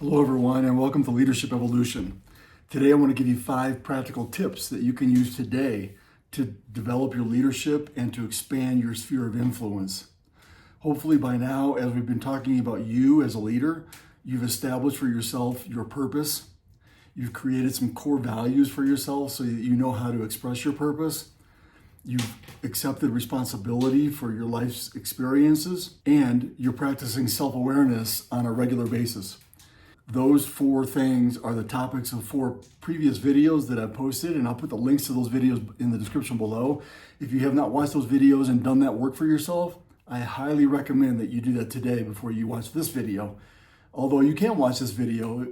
Hello, everyone, and welcome to Leadership Evolution. Today, I want to give you 5 practical tips that you can use today to develop your leadership and to expand your sphere of influence. Hopefully, by now, as we've been talking about you as a leader, you've established for yourself your purpose. You've created some core values for yourself so that you know how to express your purpose. You've accepted responsibility for your life's experiences, and you're practicing self-awareness on a regular basis. Those 4 things are the topics of 4 previous videos that I've posted, and I'll put the links to those videos in the description below. If you have not watched those videos and done that work for yourself, I highly recommend that you do that today before you watch this video. Although you can watch this video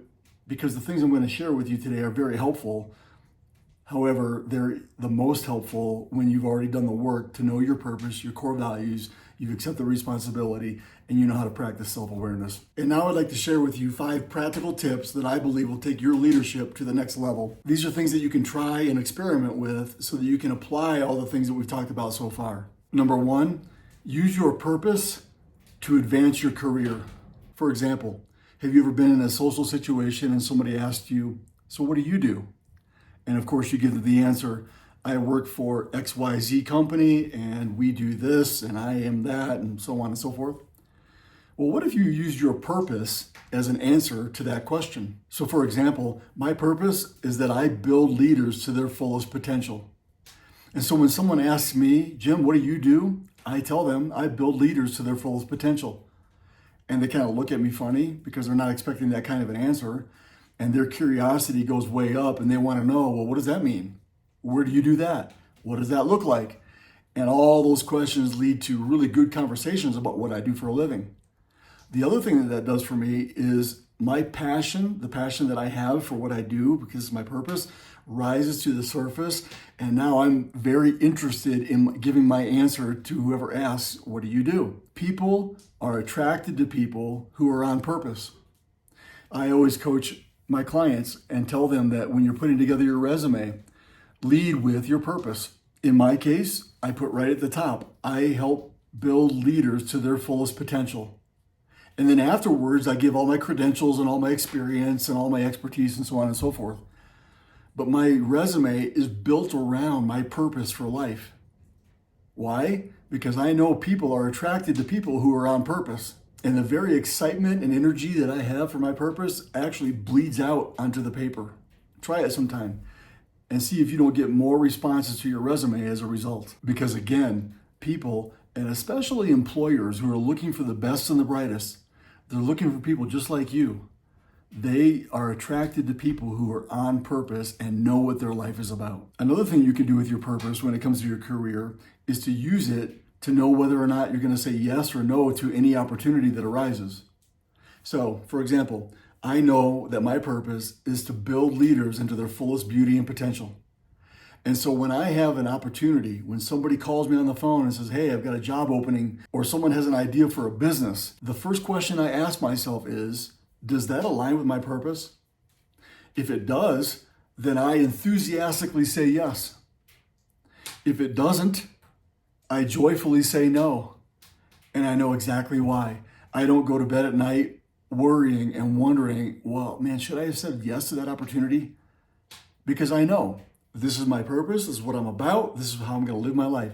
because the things I'm going to share with you today are very helpful. However, they're the most helpful when you've already done the work to know your purpose, your core values, you've accepted responsibility, and you know how to practice self-awareness. And now I'd like to share with you 5 practical tips that I believe will take your leadership to the next level. These are things that you can try and experiment with so that you can apply all the things that we've talked about so far. Number 1, use your purpose to advance your career. For example, have you ever been in a social situation and somebody asked you, "So what do you do?" And of course, you give them the answer, "I work for XYZ company and we do this and I am that," and so on and so forth. Well, what if you used your purpose as an answer to that question? So for example, my purpose is that I build leaders to their fullest potential. And so when someone asks me, "Jim, what do you do?" I tell them I build leaders to their fullest potential. And they kind of look at me funny because they're not expecting that kind of an answer. And their curiosity goes way up and they want to know, well, what does that mean? Where do you do that? What does that look like? And all those questions lead to really good conversations about what I do for a living. The other thing that does for me is my passion, the passion that I have for what I do, because it's my purpose, rises to the surface. And now I'm very interested in giving my answer to whoever asks, "What do you do?" People are attracted to people who are on purpose. I always coach my clients and tell them that when you're putting together your resume, lead with your purpose. In my case, I put right at the top, I help build leaders to their fullest potential. And then afterwards, I give all my credentials and all my experience and all my expertise and so on and so forth. But my resume is built around my purpose for life. Why? Because I know people are attracted to people who are on purpose. And the very excitement and energy that I have for my purpose actually bleeds out onto the paper. Try it sometime and see if you don't get more responses to your resume as a result. Because again, people, and especially employers who are looking for the best and the brightest, they're looking for people just like you. They are attracted to people who are on purpose and know what their life is about. Another thing you can do with your purpose when it comes to your career is to use it to know whether or not you're going to say yes or no to any opportunity that arises. So, for example, I know that my purpose is to build leaders into their fullest beauty and potential. And so when I have an opportunity, when somebody calls me on the phone and says, "Hey, I've got a job opening," or someone has an idea for a business, the first question I ask myself is, does that align with my purpose? If it does, then I enthusiastically say yes. If it doesn't, I joyfully say no, and I know exactly why. I don't go to bed at night worrying and wondering, well, man, should I have said yes to that opportunity? Because I know this is my purpose, this is what I'm about, this is how I'm going to live my life.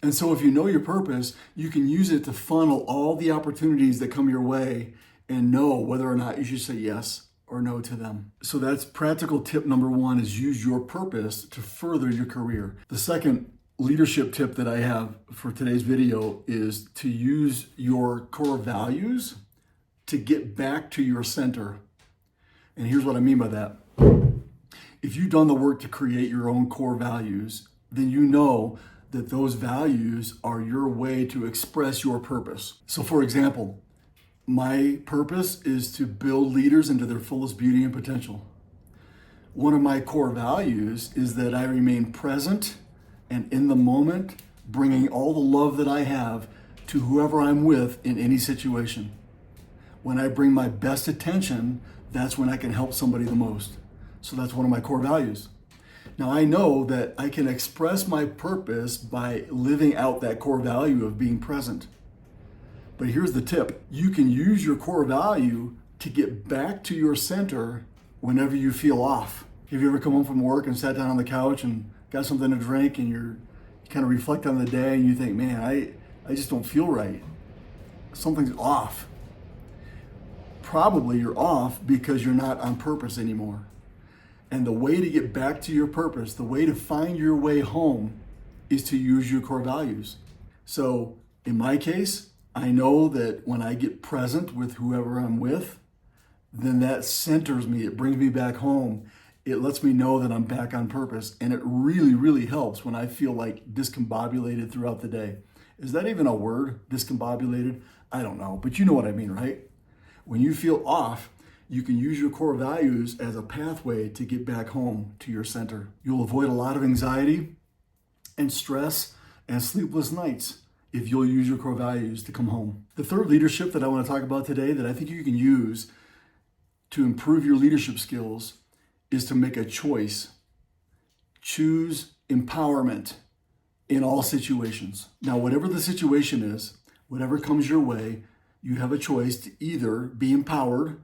And so if you know your purpose, you can use it to funnel all the opportunities that come your way and know whether or not you should say yes or no to them. So that's practical tip number 1, is use your purpose to further your career. The second leadership tip that I have for today's video is to use your core values to get back to your center. And here's what I mean by that. If you've done the work to create your own core values, then you know that those values are your way to express your purpose. So for example, my purpose is to build leaders into their fullest beauty and potential. One of my core values is that I remain present and in the moment, bringing all the love that I have to whoever I'm with in any situation. When I bring my best attention, that's when I can help somebody the most. So that's one of my core values. Now I know that I can express my purpose by living out that core value of being present. But here's the tip. You can use your core value to get back to your center whenever you feel off. Have you ever come home from work and sat down on the couch and got something to drink and you kind of reflect on the day and you think, man, I just don't feel right. Something's off. Probably you're off because you're not on purpose anymore. And the way to get back to your purpose, the way to find your way home is to use your core values. So in my case, I know that when I get present with whoever I'm with, then that centers me. It brings me back home. It lets me know that I'm back on purpose. And it really, really helps when I feel like discombobulated throughout the day. Is that even a word? Discombobulated? I don't know, but you know what I mean, right? When you feel off, you can use your core values as a pathway to get back home to your center. You'll avoid a lot of anxiety and stress and sleepless nights if you'll use your core values to come home. The third leadership that I want to talk about today that I think you can use to improve your leadership skills is to make a choice. Choose empowerment in all situations. Now, whatever the situation is, whatever comes your way, you have a choice to either be empowered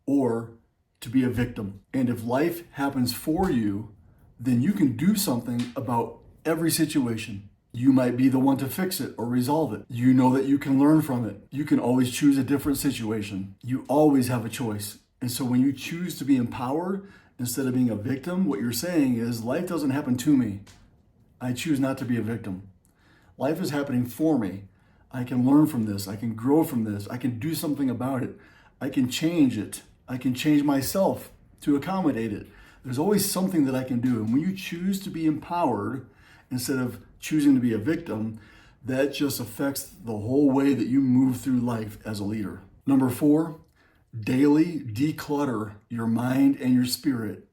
or to be a victim. And if life happens for you, then you can do something about every situation. You might be the one to fix it or resolve it. You know that you can learn from it. You can always choose a different situation. You always have a choice. And so when you choose to be empowered instead of being a victim, what you're saying is life doesn't happen to me. I choose not to be a victim. Life is happening for me. I can learn from this. I can grow from this. I can do something about it. I can change it. I can change myself to accommodate it. There's always something that I can do. And when you choose to be empowered instead of choosing to be a victim, that just affects the whole way that you move through life as a leader. Number 4, daily declutter your mind and your spirit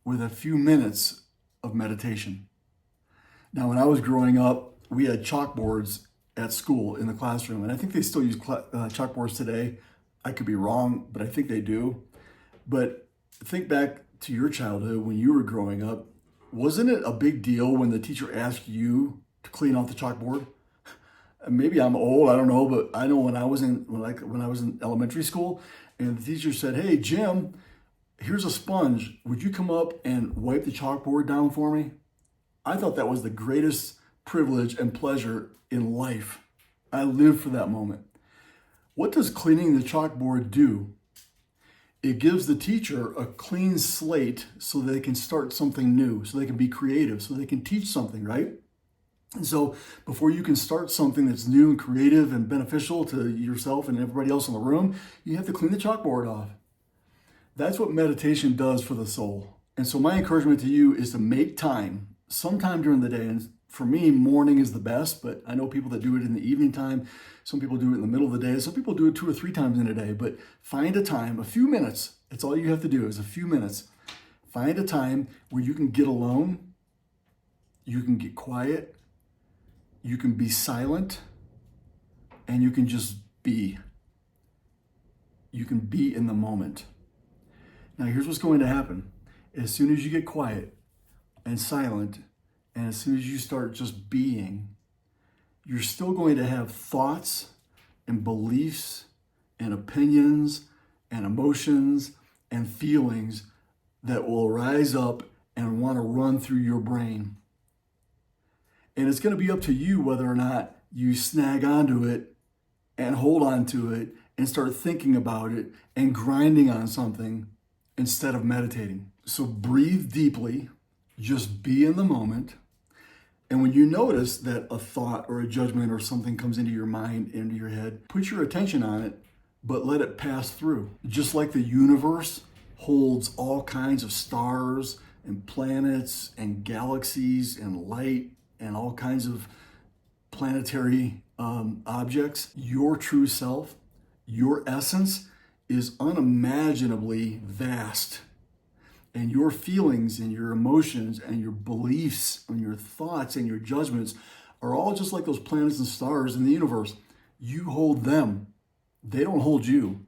with a few minutes of meditation. Now, when I was growing up, we had chalkboards at school in the classroom, and I think they still use chalkboards today. I could be wrong, but I think they do. But think back to your childhood when you were growing up. Wasn't it a big deal when the teacher asked you to clean off the chalkboard? Maybe I'm old, I don't know, but I know when I was in elementary school, and the teacher said, "Hey, Jim, here's a sponge. Would you come up and wipe the chalkboard down for me?" I thought that was the greatest privilege and pleasure in life. I lived for that moment. What does cleaning the chalkboard do? It gives the teacher a clean slate so they can start something new, so they can be creative, so they can teach something, right? And so before you can start something that's new and creative and beneficial to yourself and everybody else in the room, you have to clean the chalkboard off. That's what meditation does for the soul. And so my encouragement to you is to make time sometime during the day. And for me, morning is the best, but I know people that do it in the evening time. Some people do it in the middle of the day. Some people do it 2 or 3 times in a day, but find a time, a few minutes. That's all you have to do is a few minutes. Find a time where you can get alone, you can get quiet, you can be silent, and you can just be. You can be in the moment. Now, here's what's going to happen. As soon as you get quiet and silent, and as soon as you start just being, you're still going to have thoughts and beliefs and opinions and emotions and feelings that will rise up and want to run through your brain. And it's going to be up to you whether or not you snag onto it and hold on to it and start thinking about it and grinding on something instead of meditating. So breathe deeply, just be in the moment. And when you notice that a thought or a judgment or something comes into your mind, into your head, put your attention on it, but let it pass through. Just like the universe holds all kinds of stars and planets and galaxies and light and all kinds of planetary objects, your true self, your essence is unimaginably vast. And your feelings and your emotions and your beliefs and your thoughts and your judgments are all just like those planets and stars in the universe. You hold them. They don't hold you.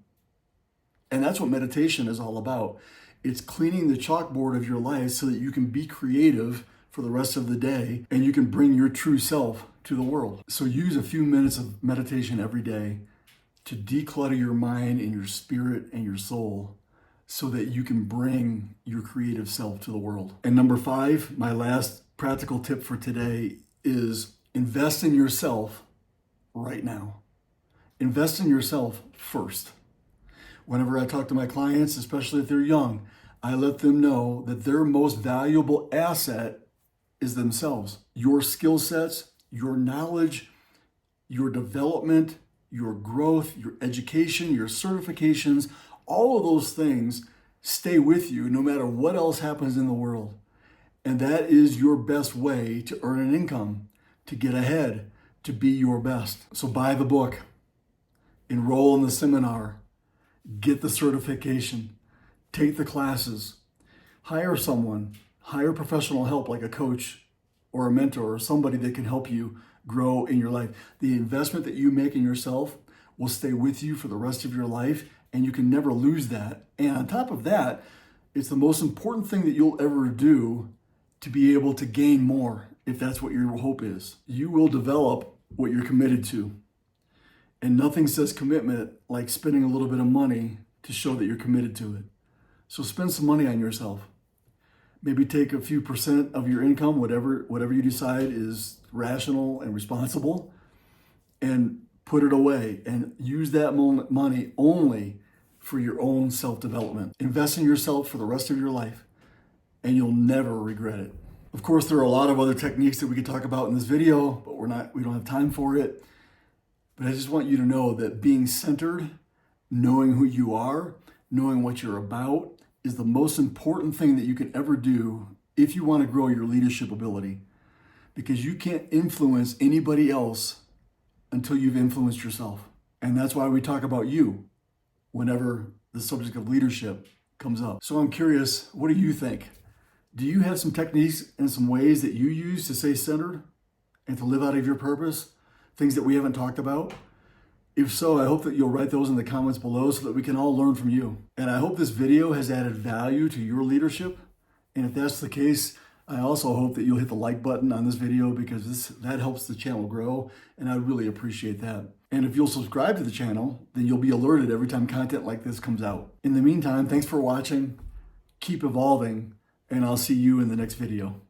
And that's what meditation is all about. It's cleaning the chalkboard of your life so that you can be creative for the rest of the day and you can bring your true self to the world. So use a few minutes of meditation every day to declutter your mind and your spirit and your soul so that you can bring your creative self to the world. And number 5, my last practical tip for today is invest in yourself right now. Invest in yourself first. Whenever I talk to my clients, especially if they're young, I let them know that their most valuable asset is themselves. Your skill sets, your knowledge, your development, your growth, your education, your certifications, all of those things stay with you no matter what else happens in the world. And that is your best way to earn an income, to get ahead, to be your best. So buy the book, enroll in the seminar, get the certification, take the classes, hire someone, hire professional help like a coach or a mentor or somebody that can help you grow in your life. The investment that you make in yourself will stay with you for the rest of your life, and you can never lose that. And on top of that, it's the most important thing that you'll ever do to be able to gain more, if that's what your hope is. You will develop what you're committed to. And nothing says commitment like spending a little bit of money to show that you're committed to it. So spend some money on yourself. Maybe take a few percent of your income, whatever you decide is rational and responsible, and put it away and use that money only for your own self-development. Invest in yourself for the rest of your life, and you'll never regret it. Of course, there are a lot of other techniques that we could talk about in this video, but we don't have time for it. But I just want you to know that being centered, knowing who you are, knowing what you're about, is the most important thing that you can ever do if you want to grow your leadership ability. Because you can't influence anybody else until you've influenced yourself. And that's why we talk about you whenever the subject of leadership comes up. So I'm curious, what do you think? Do you have some techniques and some ways that you use to stay centered and to live out of your purpose? Things that we haven't talked about? If so, I hope that you'll write those in the comments below so that we can all learn from you. And I hope this video has added value to your leadership. And if that's the case, I also hope that you'll hit the like button on this video because that helps the channel grow, and I'd really appreciate that. And if you'll subscribe to the channel, then you'll be alerted every time content like this comes out. In the meantime, thanks for watching, keep evolving, and I'll see you in the next video.